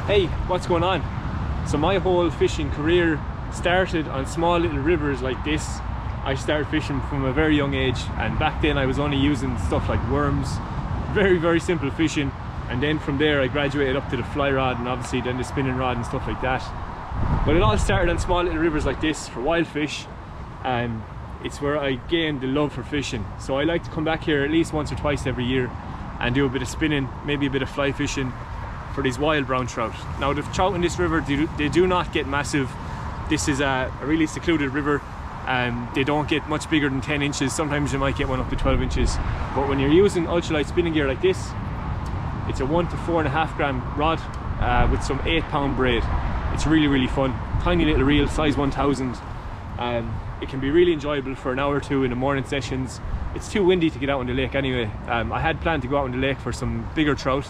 Hey, what's going on? So my whole fishing career started on small little rivers like this. I started fishing from a very young age, and back then I was only using stuff like worms, very simple fishing. And then from there I graduated up to the fly rod and obviously then the spinning rod and stuff like that. But it all started on small little rivers like this for wild fish, and it's where I gained the love for fishing. So I like to come back here at least once or twice every year and do a bit of spinning, maybe a bit of fly fishing for these wild brown trout. Now the trout in this river, they do not get massive. This is a really secluded river, and they don't get much bigger than 10 inches. Sometimes you might get one up to 12 inches. But when you're using ultralight spinning gear like this, it's a 1 to 4.5 gram rod with some 8-pound braid. It's really fun. Tiny little reel, size 1000. It can be really enjoyable for an hour or two in the morning sessions. It's too windy to get out on the lake anyway. I had planned to go out on the lake for some bigger trout,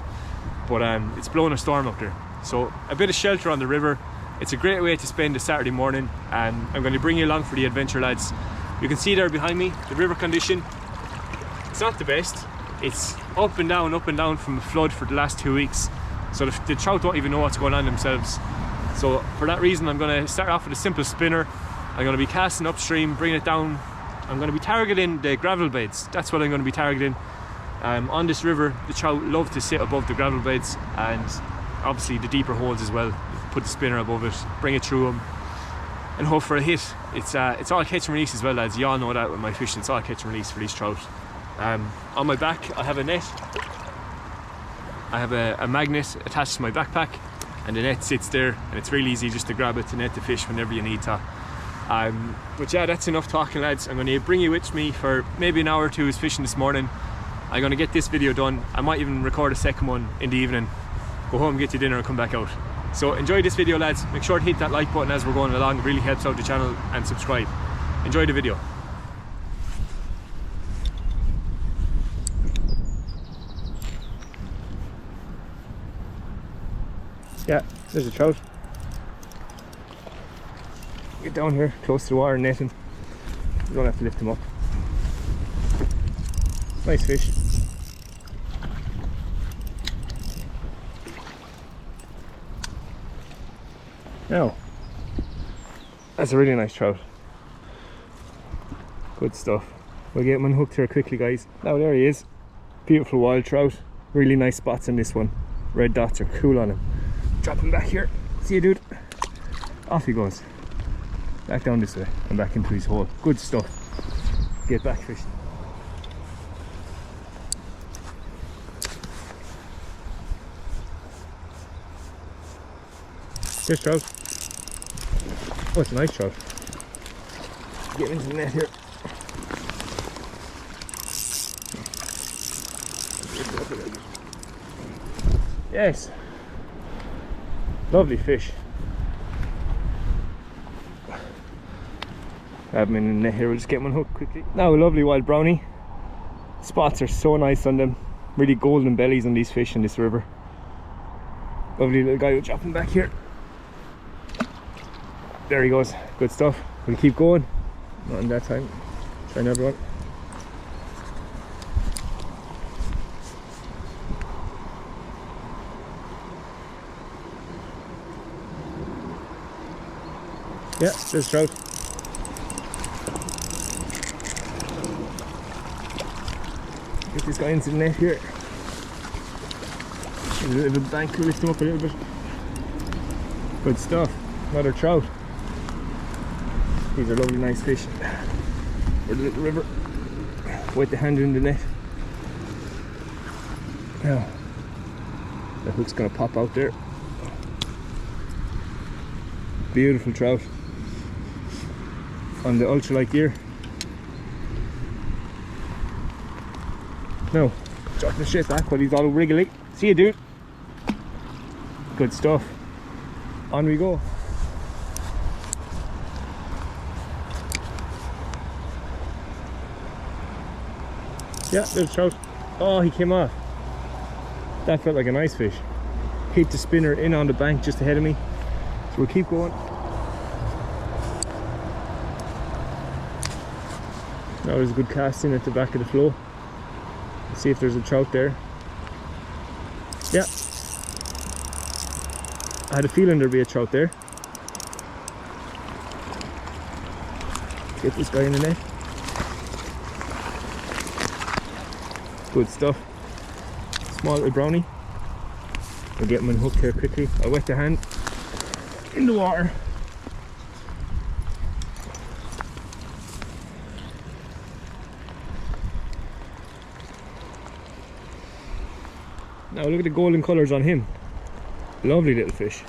but it's blowing a storm up there. So a bit of shelter on the river. It's a great way to spend a Saturday morning, and I'm going to bring you along for the adventure, lads. You can see there behind me, the river condition. It's not the best. It's up and down from the flood for the last 2 weeks. So the trout don't even know what's going on themselves. So for that reason, I'm going to start off with a simple spinner. I'm going to be casting upstream, bringing it down. I'm going to be targeting the gravel beds. That's what I'm going to be targeting. On this river, the trout love to sit above the gravel beds, and obviously the deeper holes as well. Put the spinner above it, bring it through them, and hope for a hit. It's all catch and release as well, lads. You all know that with my fishing, it's all catch and release for these trout. On my back, I have a net. I have a magnet attached to my backpack, and the net sits there, and it's really easy just to grab it to net the fish whenever you need to. But yeah, that's enough talking, lads. I'm going to bring you with me for maybe an hour or two fishing this morning. I'm going to get this video done. I might even record a second one in the evening. Go home, get your dinner and come back out. So enjoy this video, lads. Make sure to hit that like button as we're going along. It really helps out the channel, and subscribe. Enjoy the video. Yeah, there's a trout. Get down here, close to the water, netting. You don't have to lift him up. Nice fish. Now, that's a really nice trout. Good stuff. We'll get him unhooked here quickly, guys. Now there he is. Beautiful wild trout. Really nice spots in this one. Red dots are cool on him. Drop him back here. See you, dude. Off he goes. Back down this way and back into his hole. Good stuff. Get back fishing. There's trout. Oh, it's a nice trout. Get into the net here. Yes. Lovely fish. Have him in the net here. We'll just get one hooked quickly. Now a lovely wild brownie. Spots are so nice on them. Really golden bellies on these fish in this river. Lovely little guy. We'll drop him back here. There he goes. Good stuff. We'll keep going. Not in that time. Try another one. Yeah, there's trout. Get this guy into the net here. A little bank to lift him up a little bit. Good stuff. Another trout. These are lovely, nice fish. For the little river. Wet the hand in the net. Now, the hook's gonna pop out there. Beautiful trout on the ultralight gear. Now, drop the shit back while he's all wriggly. See you, dude. Good stuff. On we go. Yeah, there's trout. Oh, he came off. That felt like a nice fish. Hit the spinner in on the bank just ahead of me. So we'll keep going. Now there's a good cast in at the back of the flow. See if there's a trout there. Yeah. I had a feeling there'd be a trout there. Get this guy in the net. Good stuff. Small little brownie. I'll get him unhooked here quickly. I'll wet the hand in the water. Now look at the golden colours on him. Lovely little fish.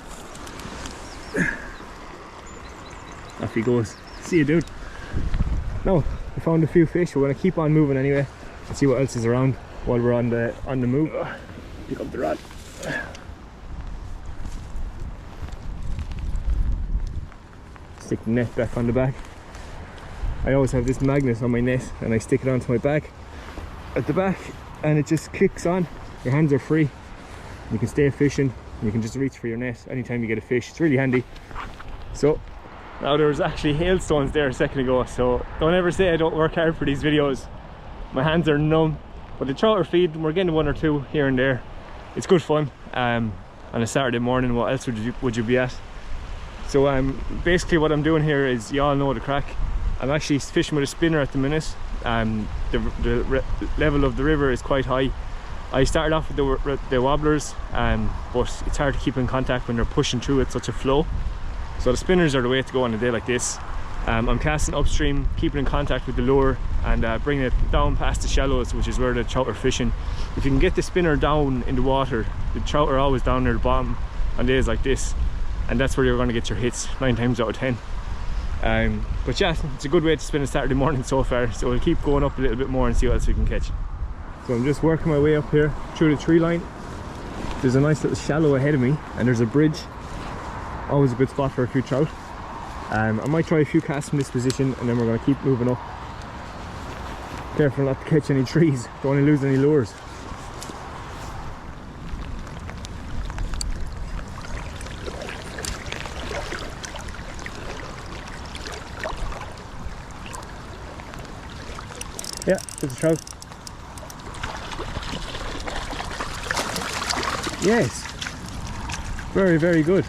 Off he goes. See you, dude. Now, we found a few fish. We're going to keep on moving anyway and see what else is around while we're on the move. Pick up the rod. Stick the net back on the back. I always have this magnet on my net and I stick it onto my bag at the back and it just clicks on. Your hands are free. You can stay fishing and you can just reach for your net anytime you get a fish. It's really handy. So now there was actually hailstones there a second ago, so don't ever say I don't work hard for these videos. My hands are numb, but the trout are feeding. We're getting one or two here and there. It's good fun on a Saturday morning. What else would you be at? So basically what I'm doing here is, you all know the crack. I'm actually fishing with a spinner at the minute. The level of the river is quite high. I started off with the wobblers, but it's hard to keep in contact when they're pushing through at such a flow. So the spinners are the way to go on a day like this. I'm casting upstream, keeping in contact with the lure and bringing it down past the shallows, which is where the trout are fishing. If you can get the spinner down in the water, the trout are always down near the bottom on days like this, and that's where you're going to get your hits 9 times out of 10. But yeah, it's a good way to spend a Saturday morning so far, so we'll keep going up a little bit more and see what else we can catch. So I'm just working my way up here through the tree line. There's a nice little shallow ahead of me and there's a bridge. Always a good spot for a few trout. I might try a few casts from this position and then we're going to keep moving up. Careful not to catch any trees, don't want to lose any lures. Yeah, there's a trout. Yes, very, very good.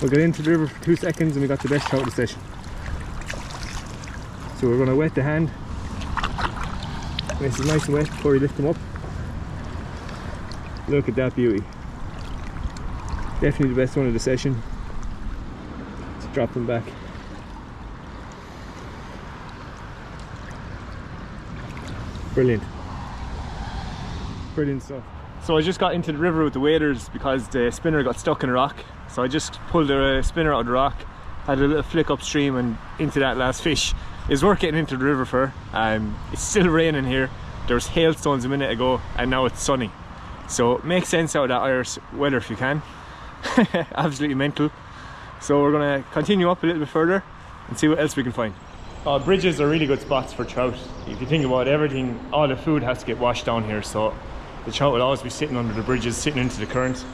We'll get into the river for 2 seconds and we got the best trout of the session. So we're going to wet the hand. This is nice and wet before you lift them up. Look at that beauty. Definitely the best one of the session. Let's drop them back. Brilliant. Brilliant stuff. So I just got into the river with the waders because the spinner got stuck in a rock. So I just pulled the spinner out of the rock, had a little flick upstream and into that last fish. It's worth getting into the river for. It's still raining here. There was hailstones a minute ago and now it's sunny. So make sense out of that Irish weather if you can. Absolutely mental. So we're going to continue up a little bit further and see what else we can find. Bridges are really good spots for trout. If you think about everything, all the food has to get washed down here. So the trout will always be sitting under the bridges, sitting into the current.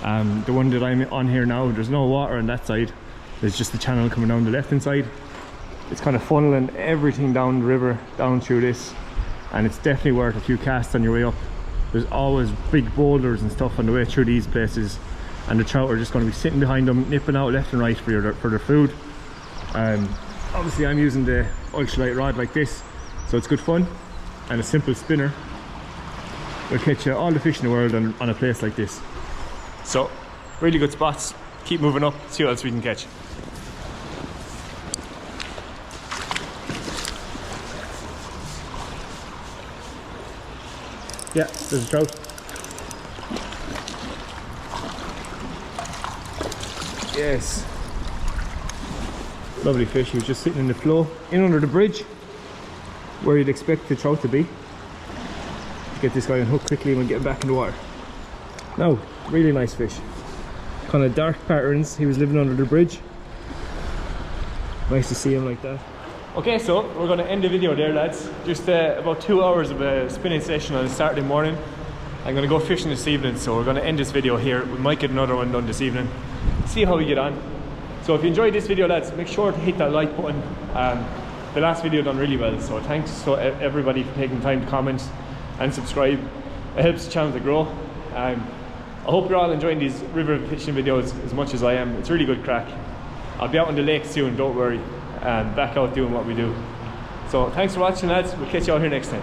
The one that I'm on here now, there's no water on that side. There's just the channel coming down the left hand side. It's kind of funneling everything down the river, down through this. And it's definitely worth a few casts on your way up. There's always big boulders and stuff on the way through these places. And the trout are just going to be sitting behind them, nipping out left and right for their food. Obviously I'm using the ultralight rod like this, so it's good fun. And a simple spinner will catch all the fish in the world on a place like this. So, really good spots. Keep moving up, see what else we can catch. Yeah, there's a trout. Yes. Lovely fish. He was just sitting in the flow, in under the bridge, where you'd expect the trout to be. Get this guy unhooked quickly and we'll get him back in the water. Now, really nice fish. Kind of dark patterns. He was living under the bridge. Nice to see him like that. Okay, so we're going to end the video there, lads. Just about 2 hours of a spinning session on a Saturday morning. I'm going to go fishing this evening, so we're going to end this video here. We might get another one done this evening. See how we get on. So if you enjoyed this video, lads, make sure to hit that like button. The last video done really well, so thanks to everybody for taking time to comment and subscribe. It helps the channel to grow. I hope you're all enjoying these river fishing videos as much as I am. It's really good crack. I'll be out on the lake soon, don't worry, and back out doing what we do. So thanks for watching, lads. We'll catch you all here next time.